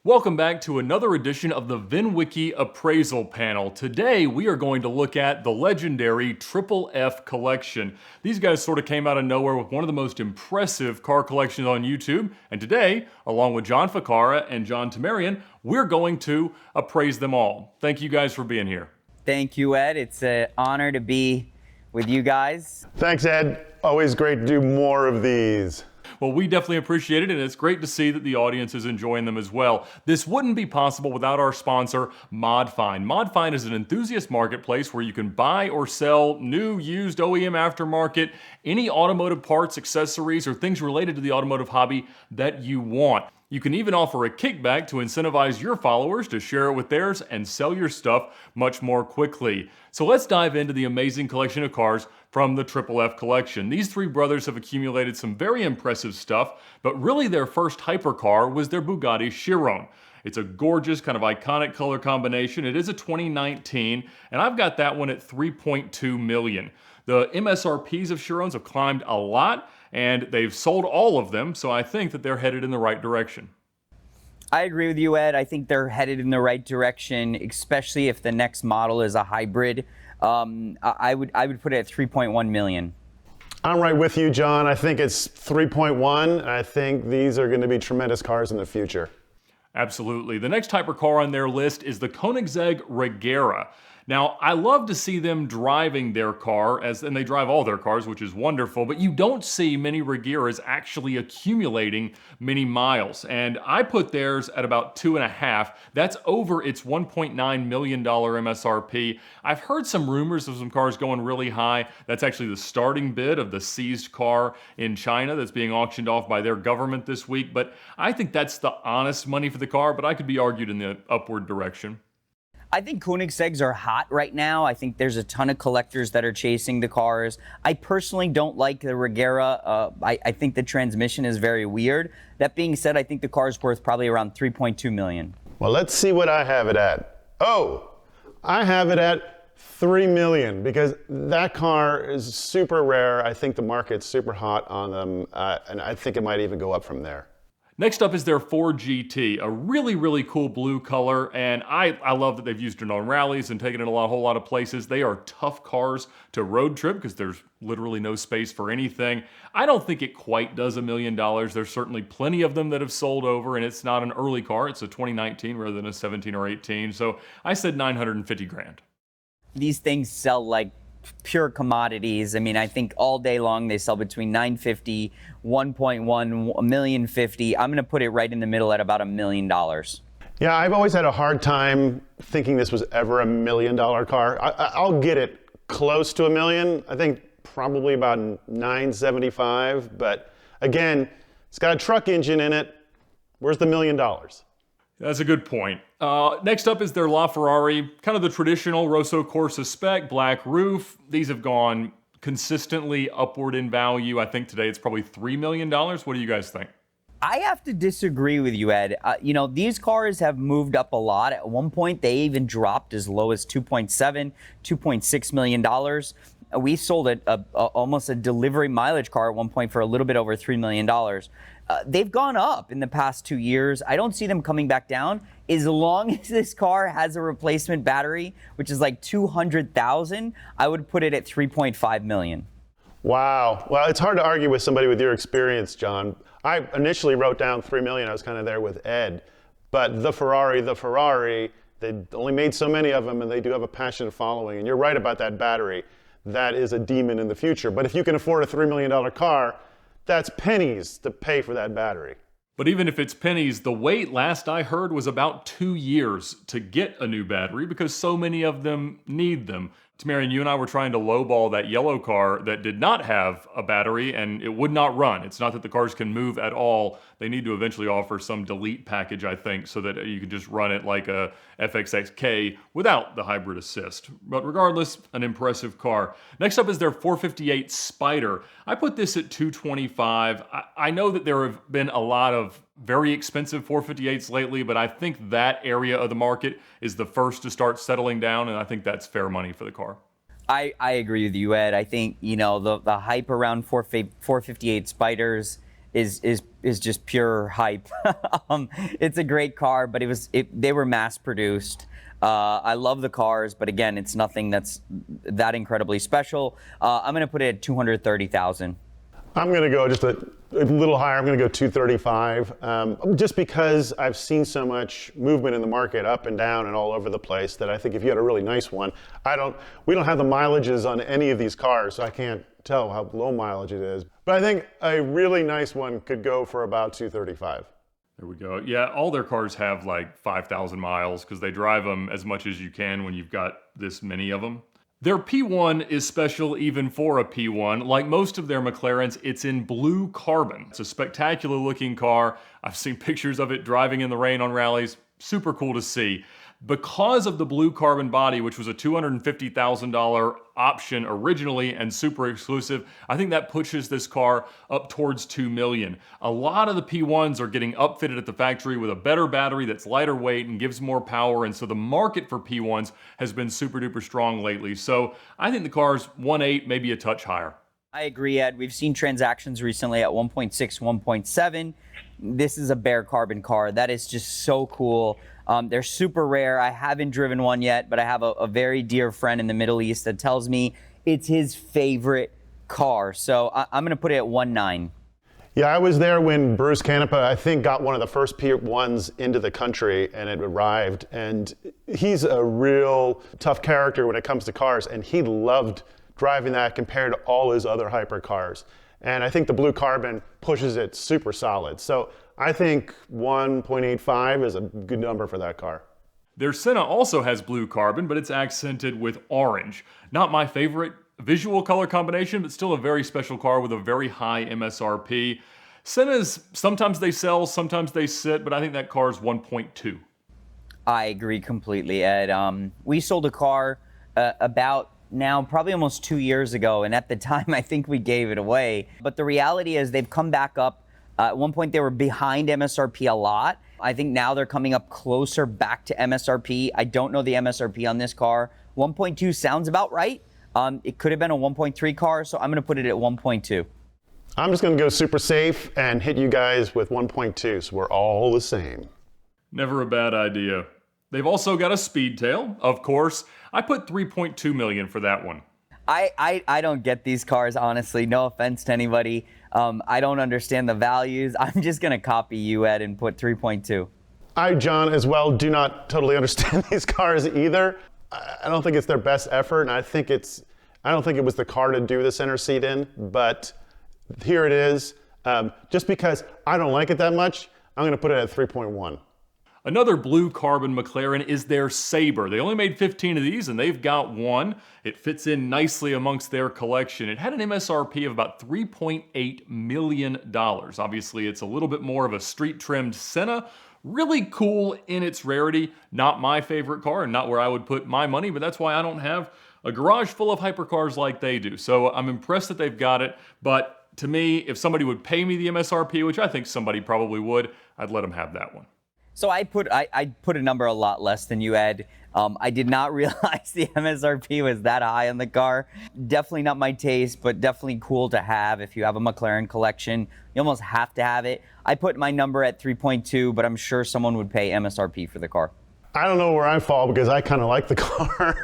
Welcome back to another edition of the VINwiki appraisal panel. Today we are going to look at the legendary Triple F collection. These guys sort of came out of nowhere with one of the most impressive car collections on YouTube, and today, along with John Ficarra and John Temerian, we're going to appraise them all. Thank you guys for being here. Thank you, Ed. It's an honor to be with you guys. Thanks, Ed. Always great to do more of these. Well, we definitely appreciate it, and it's great to see that the audience is enjoying them as well. This wouldn't be possible without our sponsor, ModFind. ModFind is an enthusiast marketplace where you can buy or sell new, used, OEM aftermarket, any automotive parts, accessories, or things related to the automotive hobby that you want. You can even offer a kickback to incentivize your followers to share it with theirs and sell your stuff much more quickly. So let's dive into the amazing collection of cars from the Triple F collection. These three brothers have accumulated some very impressive stuff, but really their first hypercar was their Bugatti Chiron. It's a gorgeous, kind of iconic color combination. It is a 2019, and I've got that one at $3.2 million. The MSRPs of Chirons have climbed a lot, and they've sold all of them, so I think that they're headed in the right direction. I agree with you, Ed. I think they're headed in the right direction, especially if the next model is a hybrid. I would put it at 3.1 million. I'm right with you, John. I think it's 3.1, and I think these are going to be tremendous cars in the future. Absolutely. The next hypercar on their list is the Koenigsegg Regera. Now, I love to see them driving their car, and they drive all their cars, which is wonderful, but you don't see many Regeras actually accumulating many miles. And I put theirs at about 2.5. That's over its $1.9 million MSRP. I've heard some rumors of some cars going really high. That's actually the starting bid of the seized car in China that's being auctioned off by their government this week. But I think that's the honest money for the car, but I could be argued in the upward direction. I think Koenigsegg's are hot right now. I think there's a ton of collectors that are chasing the cars. I personally don't like the Regera. I think the transmission is very weird. That being said, I think the car is worth probably around 3.2 million. Well, let's see what I have it at. Oh, I have it at 3 million because that car is super rare. I think the market's super hot on them, and I think it might even go up from there. Next up is their Ford GT, a really, really cool blue color, and I love that they've used it on rallies and taken it a whole lot of places. They are tough cars to road trip because there's literally no space for anything. I don't think it quite does $1 million. There's certainly plenty of them that have sold over, and it's not an early car. It's a 2019 rather than a 17 or 18, so I said 950 grand. These things sell like pure commodities. I mean, I think all day long they sell between 950, 1.1, 1,050,000. I'm going to put it right in the middle at about $1 million. Yeah, I've always had a hard time thinking this was ever $1 million car. I'll get it close to $1 million. I think probably about 975. But again, it's got a truck engine in it. Where's the $1 million? That's a good point. Next up is their LaFerrari, kind of the traditional Rosso Corsa spec, black roof. These have gone consistently upward in value. I think today it's probably $3 million. What do you guys think? I have to disagree with you, Ed. These cars have moved up a lot. At one point, they even dropped as low as $2.7, $2.6 million. We sold almost a delivery mileage car at one point for a little bit over $3 million. They've gone up in the past 2 years. I don't see them coming back down. As long as this car has a replacement battery, which is like 200,000, I would put it at 3.5 million. Wow. Well, it's hard to argue with somebody with your experience, John. I initially wrote down 3 million. I was kind of there with Ed. But the Ferrari, they only made so many of them, and they do have a passionate following. And you're right about that battery. That is a demon in the future. But if you can afford a $3 million car, that's pennies to pay for that battery. But even if it's pennies, the wait, last I heard, was about 2 years to get a new battery because so many of them need them. Temerian, you and I were trying to lowball that yellow car that did not have a battery, and it would not run. It's not that the cars can move at all. They need to eventually offer some delete package, I think, so that you can just run it like a FXXK without the hybrid assist. But regardless, an impressive car. Next up is their 458 Spider. I put this at 225. I know that there have been a lot of very expensive 458s lately, but I think that area of the market is the first to start settling down, and I think that's fair money for the car. I agree with you, Ed. I think, the hype around 458 Spiders is just pure hype. It's a great car, but they were mass produced. I love the cars, but again, it's nothing that's that incredibly special. I'm going to put it at 230,000. I'm going to go just a little higher. I'm going to go 235, just because I've seen so much movement in the market up and down and all over the place that I think if you had a really nice one, we don't have the mileages on any of these cars, so I can't tell how low mileage it is. But I think a really nice one could go for about 235. There we go. Yeah, all their cars have like 5,000 miles because they drive them as much as you can when you've got this many of them. Their P1 is special even for a P1. Like most of their McLarens, it's in blue carbon. It's a spectacular looking car. I've seen pictures of it driving in the rain on rallies. Super cool to see. Because of the blue carbon body, which was a $250,000 option originally and super exclusive, I think that pushes this car up towards $2 million. A lot of the P1s are getting upfitted at the factory with a better battery that's lighter weight and gives more power, and so the market for P1s has been super duper strong lately. So I think the car's 1.8, maybe a touch higher. I agree, Ed. We've seen transactions recently at 1.6, 1.7. This is a bare carbon car. That is just so cool. They're super rare. I haven't driven one yet, but I have a very dear friend in the Middle East that tells me it's his favorite car. So I'm going to put it at 1.9. Yeah, I was there when Bruce Canepa, I think, got one of the first P1s into the country, and it arrived. And he's a real tough character when it comes to cars, and he loved driving that compared to all his other hypercars. And I think the blue carbon pushes it super solid. So I think 1.85 is a good number for that car. Their Senna also has blue carbon, but it's accented with orange. Not my favorite visual color combination, but still a very special car with a very high MSRP. Sennas, sometimes they sell, sometimes they sit, but I think that car is 1.2. I agree completely, Ed. We sold a car about now probably almost 2 years ago, and at the time I think we gave it away. But the reality is they've come back up. At one point they were behind MSRP a lot. I think now they're coming up closer back to MSRP. I don't know the MSRP on this car. 1.2 sounds about right. It could have been a 1.3 car, so I'm going to put it at 1.2. I'm just going to go super safe and hit you guys with 1.2, so we're all the same. Never a bad idea. They've also got a Speedtail, of course. I put 3.2 million for that one. I don't get these cars, honestly. No offense to anybody. I don't understand the values. I'm just going to copy you, Ed, and put 3.2. I, John, as well, do not totally understand these cars either. I don't think it's their best effort, and I don't think it was the car to do the center seat in, but here it is. Just because I don't like it that much, I'm going to put it at 3.1. Another blue carbon McLaren is their Saber. They only made 15 of these and they've got one. It fits in nicely amongst their collection. It had an MSRP of about $3.8 million. Obviously, it's a little bit more of a street-trimmed Senna. Really cool in its rarity. Not my favorite car and not where I would put my money, but that's why I don't have a garage full of hypercars like they do. So I'm impressed that they've got it, but to me, if somebody would pay me the MSRP, which I think somebody probably would, I'd let them have that one. So I put a number a lot less than you, Ed. I did not realize the MSRP was that high on the car. Definitely not my taste, but definitely cool to have. If you have a McLaren collection, you almost have to have it. I put my number at 3.2, but I'm sure someone would pay MSRP for the car. I don't know where I fall because I kind of like the car.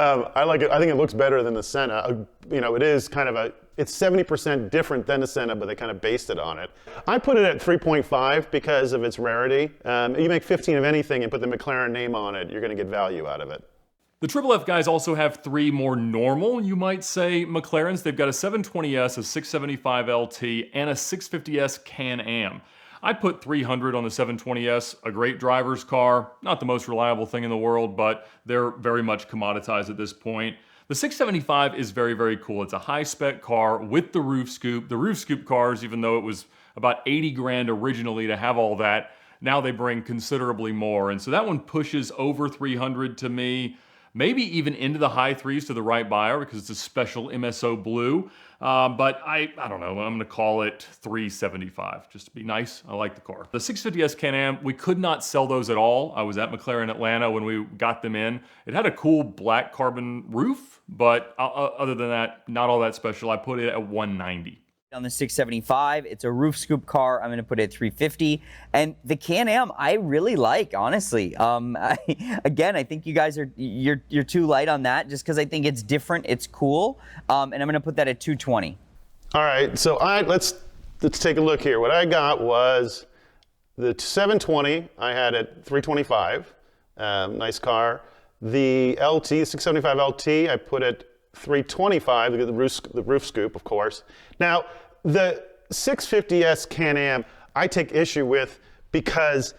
I like it. I think it looks better than the Senna. It is kind of it's 70% different than the Senna, but they kind of based it on it. I put it at 3.5 because of its rarity. You make 15 of anything and put the McLaren name on it, you're going to get value out of it. The Triple F guys also have three more normal, you might say, McLarens. They've got a 720S, a 675 LT, and a 650S Can-Am. I put 300 on the 720S, a great driver's car, not the most reliable thing in the world, but they're very much commoditized at this point. The 675 is very, very cool. It's a high-spec car with the roof scoop. The roof scoop cars, even though it was about 80 grand originally to have all that, now they bring considerably more. And so that one pushes over 300 to me, maybe even into the high threes to the right buyer because it's a special MSO blue. But I don't know, I'm gonna call it 375, just to be nice. I like the car. The 650S Can-Am, we could not sell those at all. I was at McLaren Atlanta when we got them in. It had a cool black carbon roof, but other than that, not all that special. I put it at 190. On the 675, it's a roof scoop car. I'm going to put it at 350. And the Can-Am, I really like, honestly. Again, I think you guys are you're too light on that, just because I think it's different, it's cool. And I'm going to put that at 220. All right, so let's take a look here. What I got was the 720. I had at 325. Nice car. The LT, 675 LT, I put at 325, the roof scoop, of course. Now, the 650S Can-Am, I take issue with because,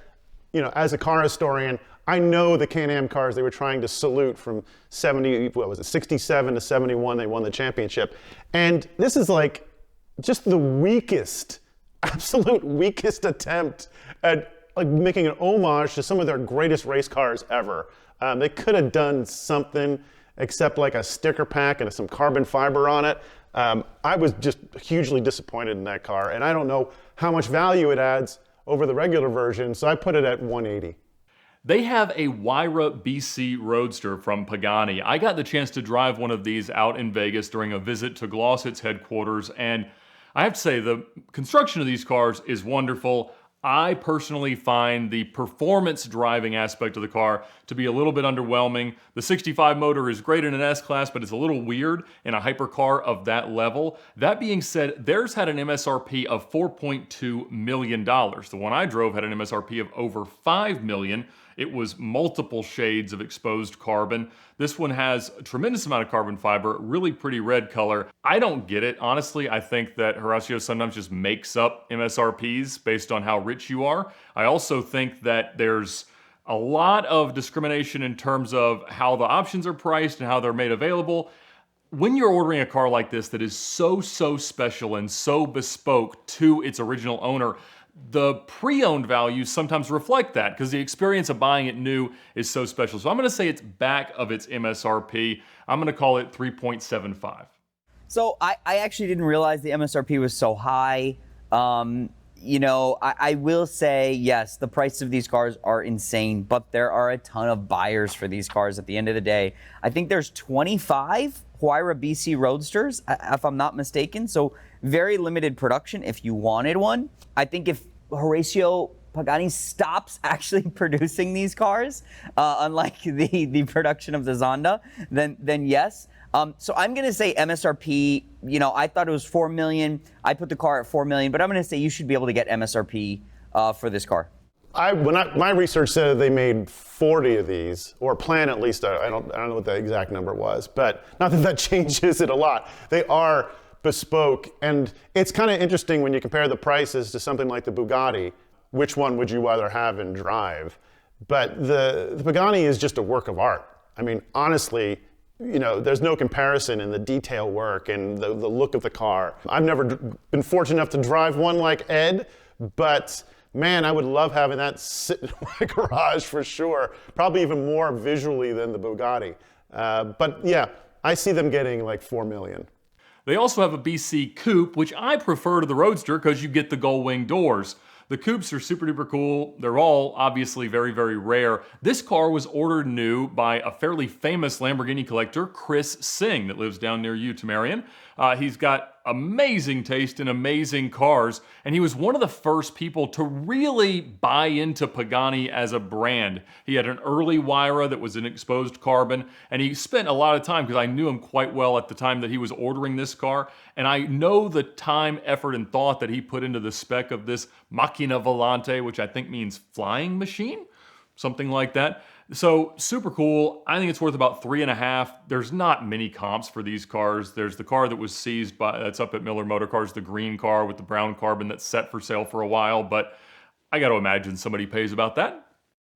you know, as a car historian, I know the Can-Am cars they were trying to salute from 67 to 71, they won the championship. And this is like just the weakest, absolute weakest attempt at like making an homage to some of their greatest race cars ever. They could have done something except like a sticker pack and some carbon fiber on it. I was just hugely disappointed in that car, and I don't know how much value it adds over the regular version, so I put it at 180. They have a Huayra BC Roadster from Pagani. I got the chance to drive one of these out in Vegas during a visit to Glossett's headquarters, and I have to say the construction of these cars is wonderful. I personally find the performance driving aspect of the car to be a little bit underwhelming. The 65 motor is great in an S-Class, but it's a little weird in a hypercar of that level. That being said, theirs had an MSRP of $4.2 million. The one I drove had an MSRP of over $5 million. It was multiple shades of exposed carbon. This one has a tremendous amount of carbon fiber, really pretty red color. I don't get it. Honestly, I think that Horacio sometimes just makes up MSRPs based on how rich you are. I also think that there's a lot of discrimination in terms of how the options are priced and how they're made available. When you're ordering a car like this that is so special and so bespoke to its original owner, the pre-owned values sometimes reflect that because the experience of buying it new is so special. So I'm going to say it's back of its MSRP. I'm going to call it 3.75. So I actually didn't realize the MSRP was so high. You know, I will say, yes, the price of these cars are insane, but there are a ton of buyers for these cars at the end of the day. I think there's 25 Huayra BC Roadsters, if I'm not mistaken. So very limited production if you wanted one. I think if Horacio Pagani stops actually producing these cars, unlike the production of the Zonda, then yes. So I'm going to say MSRP, you know, I thought it was $4 million. I put the car at $4 million, but I'm going to say you should be able to get MSRP for this car. My research said they made 40 of these, or plan at least. I don't know what the exact number was, but not that changes it a lot. They are bespoke, and it's kind of interesting when you compare the prices to something like the Bugatti. Which one would you rather have and drive? But the Pagani is just a work of art. I mean, honestly, you know, there's no comparison in the detail work and the look of the car. I've never been fortunate enough to drive one like Ed, but man, I would love having that sit in my garage for sure. Probably even more visually than the Bugatti. But yeah, I see them getting like $4 million. They also have a BC Coupe, which I prefer to the Roadster because you get the Gullwing doors. The Coupes are super duper cool. They're all obviously very rare. This car was ordered new by a fairly famous Lamborghini collector, Chris Singh, that lives down near you, Temerian. He's got amazing taste in amazing cars, and he was one of the first people to really buy into Pagani as a brand. He had an early Huayra that was in exposed carbon, and he spent a lot of time, because I knew him quite well at the time that he was ordering this car, and I know the time, effort, and thought that he put into the spec of this Macchina Volante, which I think means flying machine, something like that. So super cool. I think it's worth about 3.5. There's not many comps for these cars. There's the car that was seized that's up at Miller Motor Cars, the green car with the brown carbon that's set for sale for a while, but I got to imagine somebody pays about that.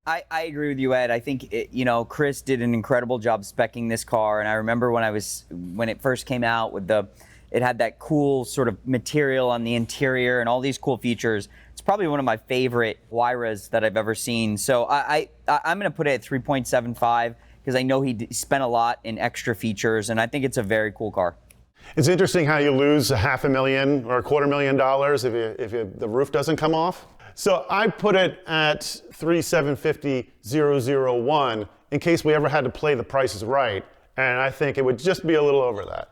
I agree with you, Ed. I think you know, Chris did an incredible job speccing this car, and I remember when it first came out with it had that cool sort of material on the interior and all these cool features. It's probably one of my favorite Huayras that I've ever seen. So I'm going to put it at 3.75 because I know he spent a lot in extra features, and I think it's a very cool car. It's interesting how you lose $500,000 or $250,000 if the roof doesn't come off. So I put it at 3,750,001 in case we ever had to play the prices right, and I think it would just be a little over that.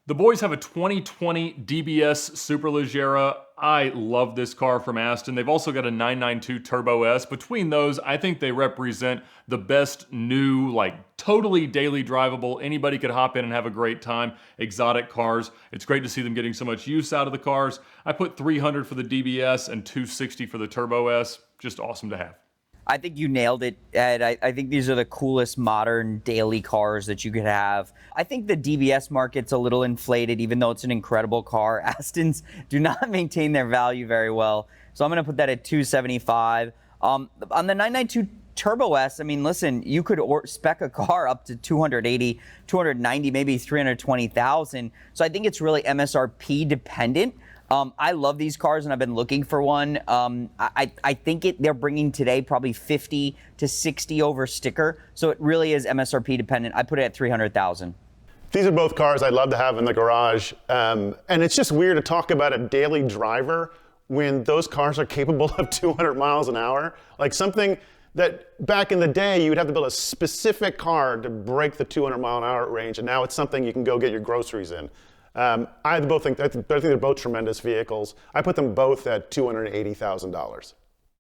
The boys have a 2020 DBS Superleggera. I love this car from Aston. They've also got a 992 Turbo S. Between those, I think they represent the best new, like totally daily drivable, anybody could hop in and have a great time, exotic cars. It's great to see them getting so much use out of the cars. I put 300 for the DBS and 260 for the Turbo S. Just awesome to have. I think you nailed it, Ed. I think these are the coolest modern daily cars that you could have. I think the DBS market's a little inflated, even though it's an incredible car. Astons do not maintain their value very well. So I'm going to put that at 275. On the 992 Turbo S, I mean, listen, you could spec a car up to 280, 290, maybe 320,000. So I think it's really MSRP dependent. I love these cars, and I've been looking for one. I think they're bringing today probably 50 to 60 over sticker, so it really is MSRP dependent. I put it at 300,000. These are both cars I'd love to have in the garage, and it's just weird to talk about a daily driver when those cars are capable of 200 miles an hour. Like something that back in the day you would have to build a specific car to break the 200 mile an hour range, and now it's something you can go get your groceries in. I think they're both tremendous vehicles. I put them both at $280,000.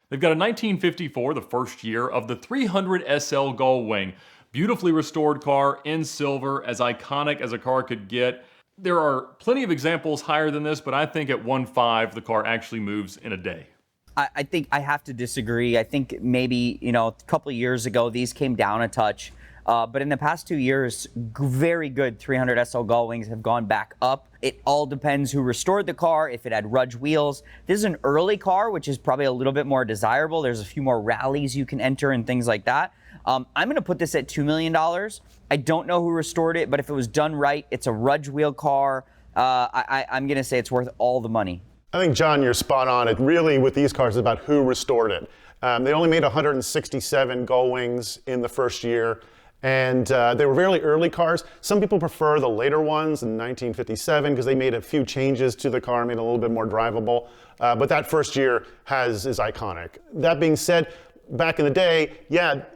They've got a 1954, the first year, of the 300 SL Gullwing. Beautifully restored car in silver, as iconic as a car could get. There are plenty of examples higher than this, but I think at 1.5 the car actually moves in a day. I think I have to disagree. I think maybe, a couple of years ago, these came down a touch. But in the past 2 years, very good 300 SL Gullwings have gone back up. It all depends who restored the car, if it had Rudge wheels. This is an early car, which is probably a little bit more desirable. There's a few more rallies you can enter and things like that. I'm going to put this at $2 million. I don't know who restored it, but if it was done right, it's a Rudge wheel car. I'm going to say it's worth all the money. I think, John, you're spot on. It really, with these cars, is about who restored it. They only made 167 Gullwings in the first year. And they were very early cars. Some people prefer the later ones in 1957 because they made a few changes to the car, made it a little bit more drivable. But that first year is iconic. That being said, back in the day, a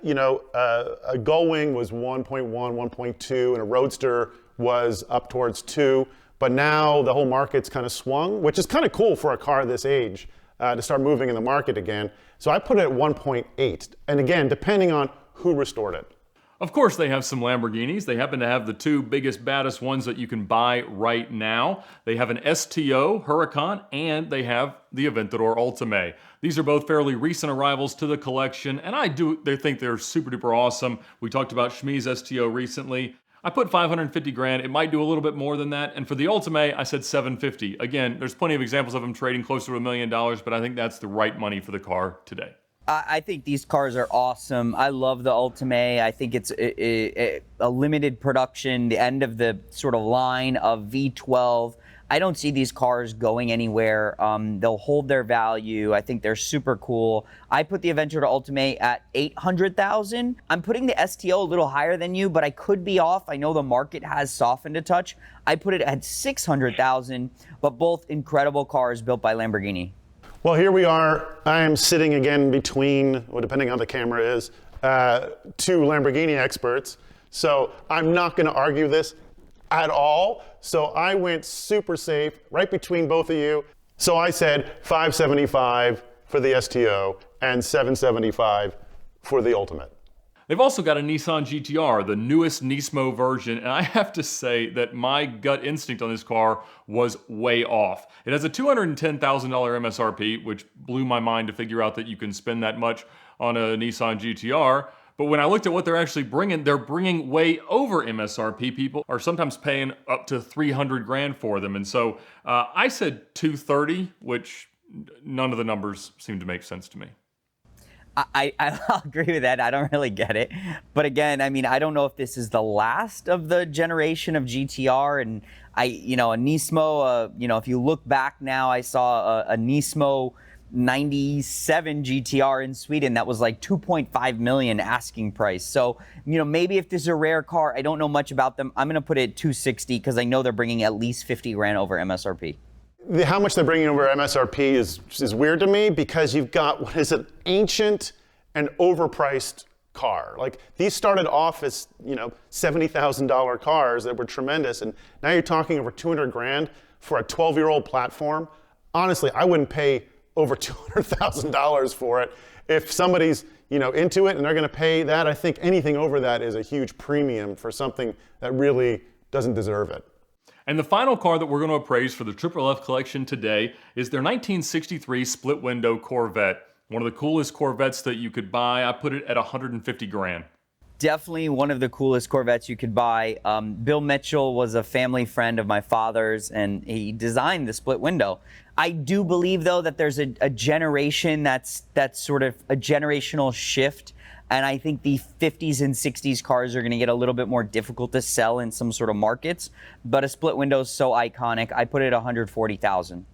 Gullwing was 1.1, 1.2, and a Roadster was up towards 2. But now the whole market's kind of swung, which is kind of cool for a car this age to start moving in the market again. So I put it at 1.8. And again, depending on who restored it. Of course, they have some Lamborghinis. They happen to have the two biggest, baddest ones that you can buy right now. They have an STO Huracan, and they have the Aventador Ultime. These are both fairly recent arrivals to the collection, and they think they're super duper awesome. We talked about Schmee's STO recently. I put 550 grand. It might do a little bit more than that. And for the Ultime, I said 750. Again, there's plenty of examples of them trading closer to $1 million, but I think that's the right money for the car today. I think these cars are awesome. I love the Ultime. I think it's a limited production, the end of the sort of line of V12. I don't see these cars going anywhere. They'll hold their value. I think they're super cool. I put the Aventador Ultime at 800,000. I'm putting the STO a little higher than you, but I could be off. I know the market has softened a touch. I put it at 600,000, but both incredible cars built by Lamborghini. Well, here we are. I am sitting again between, well, depending on how the camera is, two Lamborghini experts. So I'm not going to argue this at all. So I went super safe right between both of you. So I said 575 for the STO and 775 for the Ultimate. They've also got a Nissan GTR, the newest Nismo version, and I have to say that my gut instinct on this car was way off. It has a $210,000 MSRP, which blew my mind to figure out that you can spend that much on a Nissan GTR. But when I looked at what they're actually bringing, they're bringing way over MSRP. People are sometimes paying up to 300 grand for them. And so I said 230, which none of the numbers seem to make sense to me. I'll agree with that. I don't really get it. But again, I mean, I don't know if this is the last of the generation of GTR. And a Nismo, if you look back now, I saw a Nismo 97 GTR in Sweden that was like 2.5 million asking price. So, maybe if this is a rare car, I don't know much about them. I'm going to put it at 260 because I know they're bringing at least 50 grand over MSRP. How much they're bringing over MSRP is weird to me because you've got, what is it, ancient and overpriced car. Like, these started off as, $70,000 cars that were tremendous, and now you're talking over 200 grand for a 12-year-old platform. Honestly, I wouldn't pay over $200,000 for it. If somebody's, into it and they're going to pay that, I think anything over that is a huge premium for something that really doesn't deserve it. And the final car that we're going to appraise for the Triple F collection today is their 1963 split window Corvette. One of the coolest Corvettes that you could buy. I put it at 150 grand. Definitely one of the coolest Corvettes you could buy. Bill Mitchell was a family friend of my father's, and he designed the split window. I do believe, though, that there's a generation that's sort of a generational shift, and I think the 50s and 60s cars are going to get a little bit more difficult to sell in some sort of markets, but a split window is so iconic. I put it at 140,000.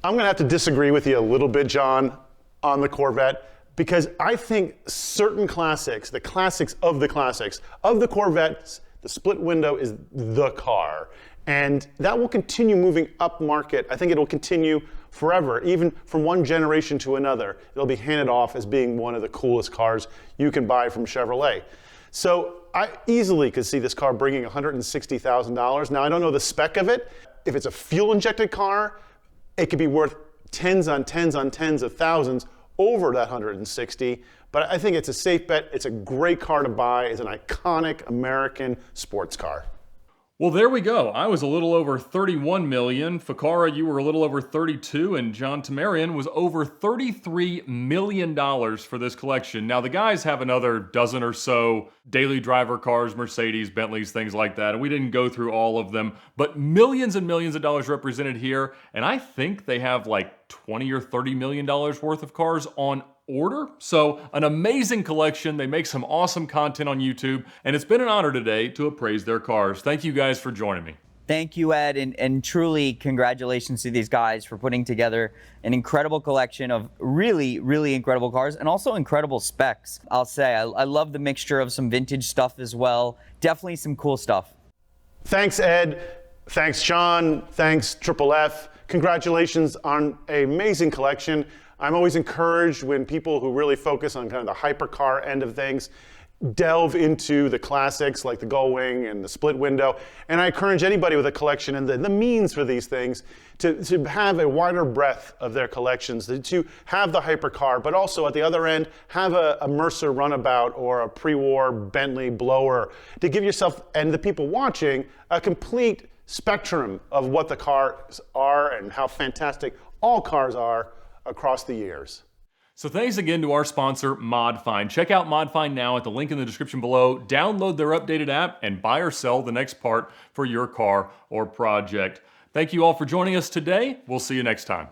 I'm going to have to disagree with you a little bit, John, on the Corvette, because I think certain classics, the classics of the Corvettes, the split window is the car. And that will continue moving up market. I think it'll continue forever, even from one generation to another. It'll be handed off as being one of the coolest cars you can buy from Chevrolet. So I easily could see this car bringing $160,000. Now, I don't know the spec of it. If it's a fuel-injected car, it could be worth tens on tens on tens of thousands over that 160. But I think it's a safe bet. It's a great car to buy. It's an iconic American sports car. Well, there we go. I was a little over 31 million. Ficarra, you were a little over 32, and John Temerian was over $33 million for this collection. Now, the guys have another dozen or so daily driver cars, Mercedes, Bentleys, things like that, and we didn't go through all of them, but millions and millions of dollars represented here, and I think they have like 20 or $30 million worth of cars on order. So an amazing collection. They make some awesome content on YouTube, and it's been an honor today to appraise their cars. Thank you guys for joining me. Thank you, Ed, and truly congratulations to these guys for putting together an incredible collection of really, really incredible cars and also incredible specs. I'll say I love the mixture of some vintage stuff as well. Definitely some cool stuff. Thanks, Ed. Thanks, John. Thanks, Triple F. Congratulations on an amazing collection. I'm always encouraged when people who really focus on kind of the hypercar end of things delve into the classics like the Gullwing and the split window. And I encourage anybody with a collection and the means for these things to have a wider breadth of their collections, to have the hypercar, but also at the other end, have a Mercer runabout or a pre-war Bentley blower to give yourself and the people watching a complete spectrum of what the cars are and how fantastic all cars are across the years. So thanks again to our sponsor, ModFind. Check out ModFind now at the link in the description below. Download their updated app and buy or sell the next part for your car or project. Thank you all for joining us today. We'll see you next time.